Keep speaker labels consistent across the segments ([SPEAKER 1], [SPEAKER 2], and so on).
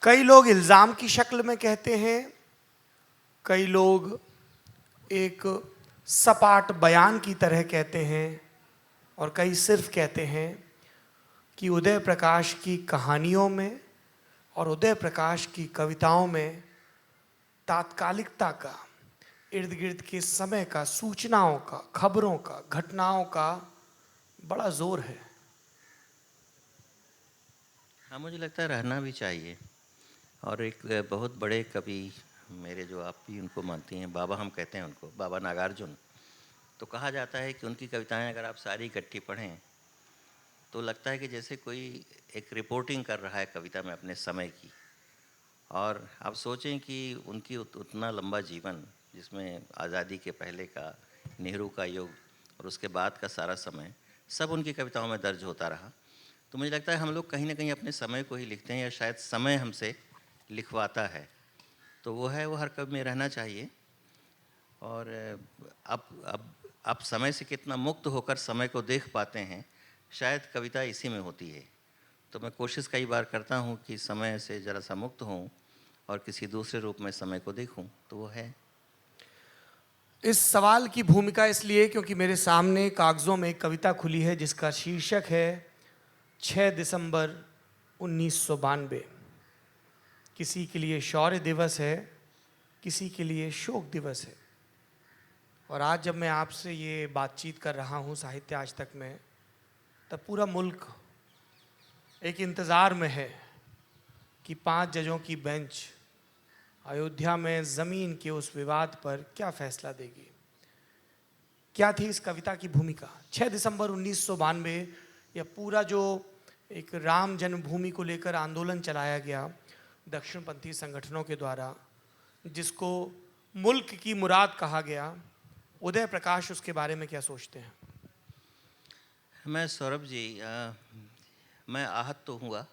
[SPEAKER 1] कई लोग इल्ज़ाम की शक्ल में कहते हैं, कई लोग एक सपाट बयान की तरह कहते हैं और कई सिर्फ कहते हैं कि उदय प्रकाश की कहानियों में और उदय प्रकाश की कविताओं में तात्कालिकता का, इर्द गिर्द के समय का, सूचनाओं का, खबरों का, घटनाओं का बड़ा जोर है।
[SPEAKER 2] हाँ, मुझे लगता है रहना भी चाहिए। और एक बहुत बड़े कवि मेरे, जो आप भी उनको मानती हैं, बाबा हम कहते हैं उनको, बाबा नागार्जुन, तो कहा जाता है कि उनकी कविताएं अगर आप सारी इकट्ठी पढ़ें तो लगता है कि जैसे कोई एक रिपोर्टिंग कर रहा है कविता में अपने समय की। और आप सोचें कि उनकी उतना लंबा जीवन, जिसमें आज़ादी के पहले का, नेहरू का युग और उसके बाद का सारा समय, सब उनकी कविताओं में दर्ज होता रहा। तो मुझे लगता है हम लोग कहीं ना कहीं अपने समय को ही लिखते हैं, या शायद समय हमसे लिखवाता है। तो वो है, वो हर कवि में रहना चाहिए। और अब समय से कितना मुक्त होकर समय को देख पाते हैं, शायद कविता इसी में होती है। तो मैं कोशिश कई बार करता हूँ कि समय से ज़रा सा मुक्त हूँ और किसी दूसरे रूप में समय को देखूँ, तो वो है।
[SPEAKER 1] इस सवाल की भूमिका इसलिए क्योंकि मेरे सामने कागज़ों में एक कविता खुली है जिसका शीर्षक है 6 दिसंबर 1992। किसी के लिए शौर्य दिवस है, किसी के लिए शोक दिवस है। और आज जब मैं आपसे ये बातचीत कर रहा हूँ साहित्य आज तक में, तब पूरा मुल्क एक इंतज़ार में है कि 5 जजों की बेंच अयोध्या में ज़मीन के उस विवाद पर क्या फैसला देगी। क्या थी इस कविता की भूमिका? 6 दिसंबर 1992, यह पूरा जो एक राम जन्मभूमि को लेकर आंदोलन चलाया गया दक्षिणपंथी संगठनों के द्वारा, जिसको मुल्क की मुराद कहा गया, उदय प्रकाश उसके बारे में क्या सोचते हैं?
[SPEAKER 2] मैं सौरभ जी, मैं आहत तो हुआ,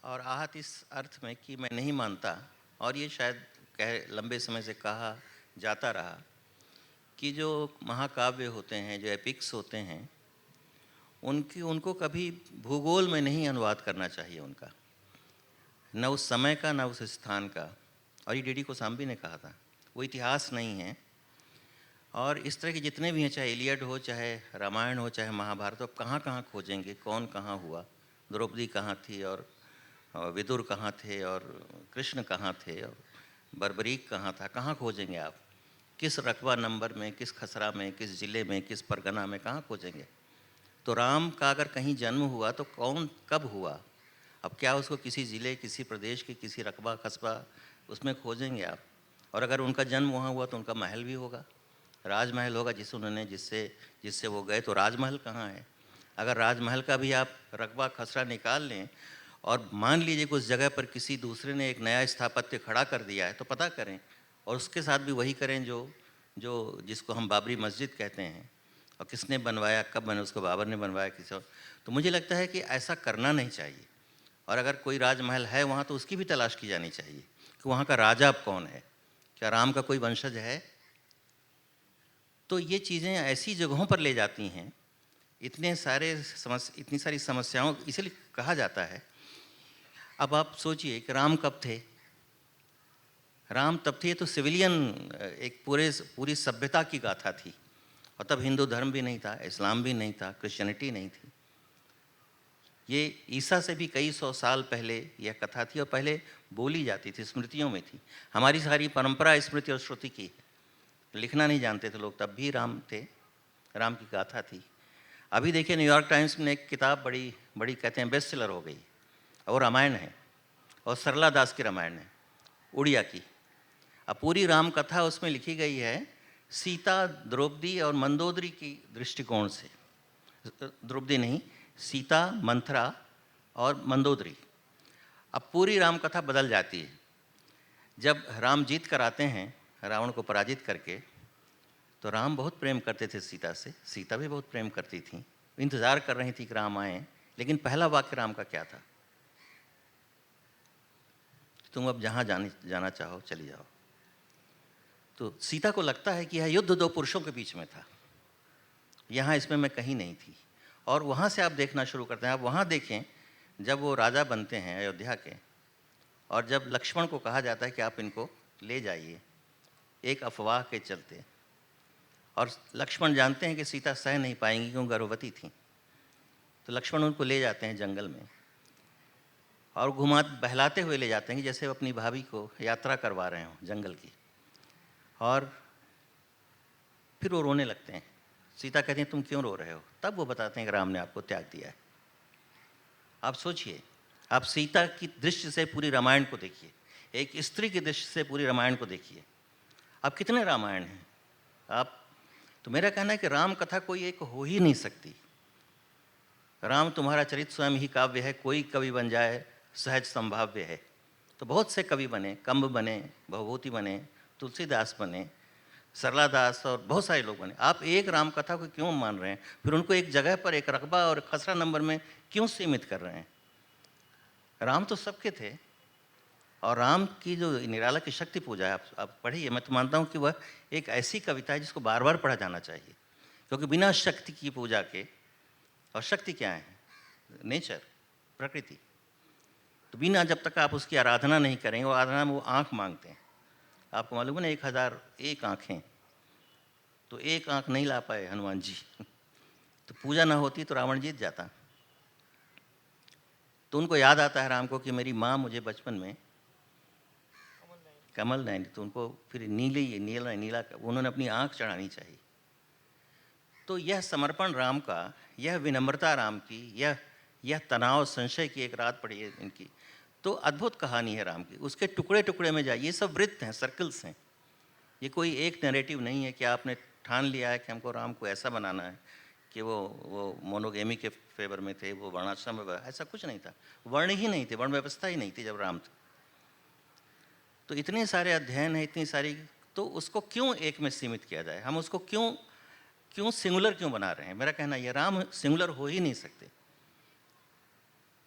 [SPEAKER 2] और आहत इस अर्थ में कि मैं नहीं मानता, और ये शायद लंबे समय से कहा जाता रहा कि जो महाकाव्य होते हैं, जो एपिक्स होते हैं, उनको कभी भूगोल में नहीं अनुवाद करना चाहिए उनका, न उस समय का, न उस स्थान का। और ये डीडी कोसाम्बी ने कहा था, वो इतिहास नहीं है। और इस तरह के जितने भी हैं, चाहे इलियड हो, चाहे रामायण हो, चाहे महाभारत हो, कहाँ कहाँ खोजेंगे, कौन कहाँ हुआ, द्रौपदी कहाँ थी, और विदुर कहाँ थे, और कृष्ण कहाँ थे, और बर्बरीक कहाँ था, कहाँ खोजेंगे आप? किस रकबा नंबर में, किस खसरा में, किस ज़िले में, किस परगना में, कहाँ खोजेंगे? तो राम का अगर कहीं जन्म हुआ तो कौन कब हुआ? अब क्या उसको किसी ज़िले, किसी प्रदेश के किसी रकबा कस्बा उसमें खोजेंगे आप? और अगर उनका जन्म वहाँ हुआ तो उनका महल भी होगा, राजमहल होगा, जिससे जिससे वो गए। तो राजमहल कहाँ है? अगर राजमहल का भी आप रकबा खसरा निकाल लें और मान लीजिए कि उस जगह पर किसी दूसरे ने एक नया स्थापत्य खड़ा कर दिया है, तो पता करें, और उसके साथ भी वही करें जो जो जिसको हम बाबरी मस्जिद कहते हैं। और किसने बनवाया, कब बना, उसको बाबर ने बनवाया, किसी और। तो मुझे लगता है कि ऐसा करना नहीं चाहिए। और अगर कोई राजमहल है वहाँ, तो उसकी भी तलाश की जानी चाहिए कि वहाँ का राजा अब कौन है, क्या राम का कोई वंशज है। तो ये चीज़ें ऐसी जगहों पर ले जाती हैं, इतनी सारी समस्याओं, इसलिए कहा जाता है। अब आप सोचिए कि राम कब थे? राम तब थे तो सिविलियन, एक पूरी सभ्यता की गाथा थी। और तब हिंदू धर्म भी नहीं था, इस्लाम भी नहीं था, क्रिश्चियनिटी नहीं थी। ये ईसा से भी कई सौ साल पहले यह कथा थी, और पहले बोली जाती थी, स्मृतियों में थी। हमारी सारी परंपरा स्मृति और श्रुति की है। लिखना नहीं जानते थे लोग, तब भी राम थे, राम की गाथा थी। अभी देखिए, न्यूयॉर्क टाइम्स में एक किताब बड़ी बड़ी कहते हैं बेस्ट सेलर हो गई, और रामायण है, और सरला दास की रामायण है, उड़िया की। अब पूरी राम कथा उसमें लिखी गई है सीता, द्रौपदी और मंदोदरी की दृष्टिकोण से। द्रौपदी नहीं, सीता, मंथरा और मंदोदरी। अब पूरी राम कथा बदल जाती है जब राम जीत कर आते हैं रावण को पराजित करके। तो राम बहुत प्रेम करते थे सीता से, सीता भी बहुत प्रेम करती थी, इंतज़ार कर रही थी कि राम आए। लेकिन पहला वाक्य राम का क्या था? तुम अब जहाँ जाना चाहो चली जाओ। तो सीता को लगता है कि यह युद्ध दो पुरुषों के बीच में था, यहाँ इसमें मैं कहीं नहीं थी। और वहाँ से आप देखना शुरू करते हैं। आप वहाँ देखें, जब वो राजा बनते हैं अयोध्या के, और जब लक्ष्मण को कहा जाता है कि आप इनको ले जाइए एक अफवाह के चलते, और लक्ष्मण जानते हैं कि सीता सह नहीं पाएंगी क्यों गर्भवती थी, तो लक्ष्मण उनको ले जाते हैं जंगल में और घुमा बहलाते हुए ले जाते हैं कि जैसे वो अपनी भाभी को यात्रा करवा रहे हों जंगल की। और फिर वो रोने लगते हैं। सीता कहती हैं तुम क्यों रो रहे हो? तब वो बताते हैं कि राम ने आपको त्याग दिया है। आप सोचिए, आप सीता की दृष्टि से पूरी रामायण को देखिए, एक स्त्री की दृष्टि से पूरी रामायण को देखिए। आप कितने रामायण हैं आप, तो मेरा कहना है कि राम कथा कोई एक हो ही नहीं सकती। राम तुम्हारा चरित्र स्वयं ही काव्य है, कोई कवि बन जाए सहज संभाव्य है। तो बहुत से कवि बने, कंब बने, भवभूति बने, तुलसीदास बने, सरला दास और बहुत सारे लोग बने। आप एक राम कथा को क्यों मान रहे हैं? फिर उनको एक जगह पर एक रकबा और खसरा नंबर में क्यों सीमित कर रहे हैं? राम तो सबके थे। और राम की जो निराला की शक्ति पूजा है, आप पढ़िए। मैं तो मानता हूँ कि वह एक ऐसी कविता है जिसको बार बार पढ़ा जाना चाहिए, क्योंकि बिना शक्ति की पूजा के, और शक्ति क्या है? नेचर, प्रकृति। तो बिना जब तक आप उसकी आराधना नहीं करेंगे, और आराधना में वो आँख मांगते हैं। आपको मालूम है ना 1001 आँखें, तो एक आँख नहीं ला पाए हनुमान जी तो पूजा ना होती तो रावण जीत जाता। तो उनको याद आता है राम को कि मेरी माँ मुझे बचपन में कमल नयन, तो उनको फिर नीला उन्होंने अपनी आँख चढ़ानी चाहिए। तो यह समर्पण राम का, यह विनम्रता राम की, यह तनाव संशय की एक रात पड़ी है इनकी, तो अद्भुत कहानी है राम की। उसके टुकड़े टुकड़े में जाइए, ये सब वृत्त हैं, सर्कल्स हैं। ये कोई एक नैरेटिव नहीं है कि आपने ठान लिया है कि हमको राम को ऐसा बनाना है कि वो मोनोगेमी के फेवर में थे, वो वर्णाश्रम में, ऐसा कुछ नहीं था। वर्ण ही नहीं थे, वर्ण व्यवस्था ही नहीं थी जब राम थे। तो इतने सारे अध्ययन हैं, इतनी सारी, तो उसको क्यों एक में सीमित किया जाए? हम उसको क्यों सिंगुलर क्यों बना रहे हैं? मेरा कहना है राम सिंगुलर हो ही नहीं सकते।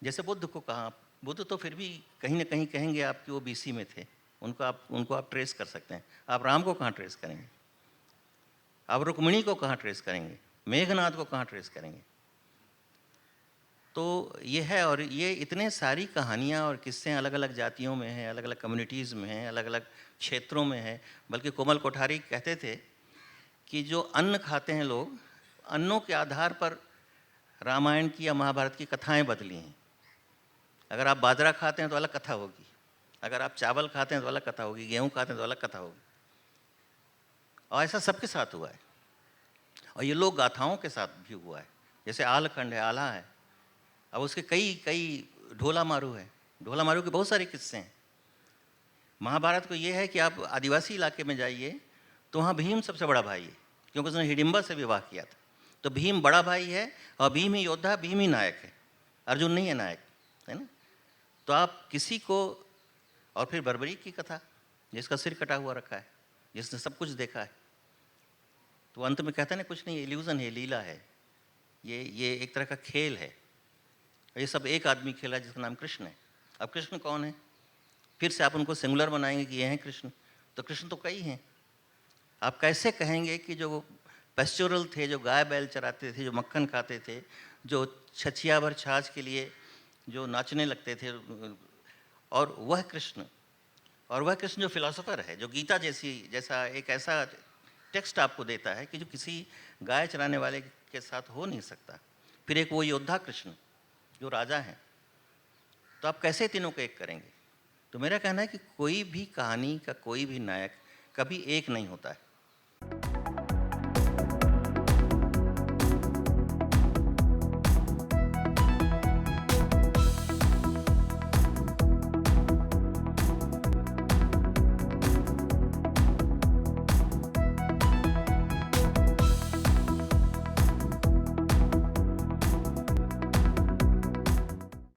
[SPEAKER 2] जैसे बुद्ध को कहा, बुद्ध तो फिर भी कहीं ना कहीं कहेंगे आप कि वो BC में थे, उनको आप ट्रेस कर सकते हैं। आप राम को कहाँ ट्रेस करेंगे? आप रुक्मिणी को कहाँ ट्रेस करेंगे? मेघनाथ को कहाँ ट्रेस करेंगे? तो ये है, और ये इतने सारी कहानियाँ और किस्से अलग अलग जातियों में हैं, अलग अलग कम्युनिटीज़ में हैं, अलग अलग क्षेत्रों में हैं। बल्कि कोमल कोठारी कहते थे कि जो अन्न खाते हैं लोग, अन्नों के आधार पर रामायण की या महाभारत की कथाएं बदली हैं। अगर आप बाजरा खाते हैं तो अलग कथा होगी, अगर आप चावल खाते हैं तो अलग कथा होगी, गेहूँ खाते हैं तो अलग कथा होगी। और ऐसा सबके साथ हुआ है, और ये लोक गाथाओं के साथ भी हुआ है। जैसे आलखंड है, आल्हा है, अब उसके कई ढोला मारू है, ढोला मारू के बहुत सारे किस्से हैं। महाभारत को ये है कि आप आदिवासी इलाके में जाइए तो वहाँ भीम सबसे बड़ा भाई है, क्योंकि उसने हिडिंबा से विवाह किया था। तो भीम बड़ा भाई है, और भीम ही योद्धा, भीम ही नायक है, अर्जुन नहीं है नायक, है ना? तो आप किसी को, और फिर बर्बरी की कथा, जिसका सिर कटा हुआ रखा है, जिसने सब कुछ देखा है, तो अंत में कहता है ना कुछ नहीं, इल्यूजन है, लीला है, ये एक तरह का खेल है। ये सब एक आदमी खेला जिसका नाम कृष्ण है। अब कृष्ण कौन है? फिर से आप उनको सिंगुलर बनाएंगे कि ये हैं कृष्ण, तो कृष्ण तो कई हैं। आप कैसे कहेंगे कि जो पेस्चोरल थे, जो गाय बैल चराते थे, जो मक्खन खाते थे, जो छछिया भर छाछ के लिए जो नाचने लगते थे, और वह कृष्ण जो फिलोसोफर है, जो गीता जैसा एक ऐसा टेक्स्ट आपको देता है कि जो किसी गाय चराने वाले के साथ हो नहीं सकता। फिर एक वो योद्धा कृष्ण जो राजा हैं, तो आप कैसे तीनों को एक करेंगे? तो मेरा कहना है कि कोई भी कहानी का कोई भी नायक कभी एक नहीं होता है।